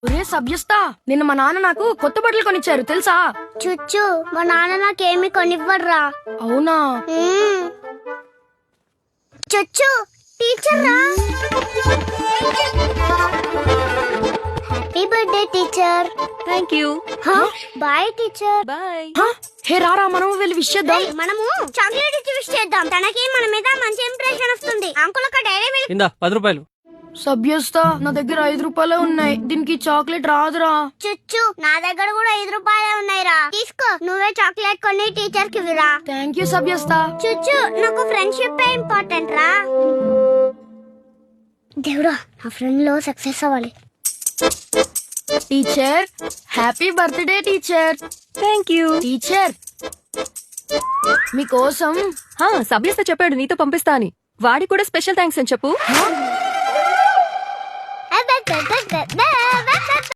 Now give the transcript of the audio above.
ఒరే సభ్యస్తా, నిన్న మా నాన్న నాకు కొత్త బట్టలు కొనిచ్చారు తెలుసా? చుచ్చు, మా నాన్న నాకేమి కొనివ్వడ్రా. అవునా? చుచ్చు, టీచర్ రా. Happy birthday teacher. Thank you. Bye teacher. Bye. Hey రారా, మనం వెళ్ళి విష్ చేద్దాం. మనము చాక్లెట్ ఇచ్చి విష్ చేద్దాం. తనకి మన మీద మంచి ఇంప్రెషన్ వస్తుంది. అంకుల్ ఒక డైరీ మిల్క్. ఇందా 10 రూపాయలు. సభ్యస్తా, నా దగ్గర 5 రూపాయలే ఉన్నాయి. దీనికి చాక్లెట్ రాదురా. చుచ్చు, నా దగ్గర కూడా 5 రూపాయలే ఉన్నాయిరా. తీసుకో, నువ్వే చాక్లెట్ కొని టీచర్ కి ఇవ్వరా. Thank you సభ్యస్తా. చుచ్చు, నాకు ఫ్రెండ్షిప్ ఇంపార్టెంట్ రా. దేవుడా, నా ఫ్రెండ్ లో సక్సెస్ అవ్వాలి. Teacher, happy birthday teacher. Thank you. Teacher, మీకోసం సభ్యస్త చెప్పాడు నీతో పంపిస్తా అని. వాడికి కూడా స్పెషల్ థ్యాంక్స్ అని చెప్పు.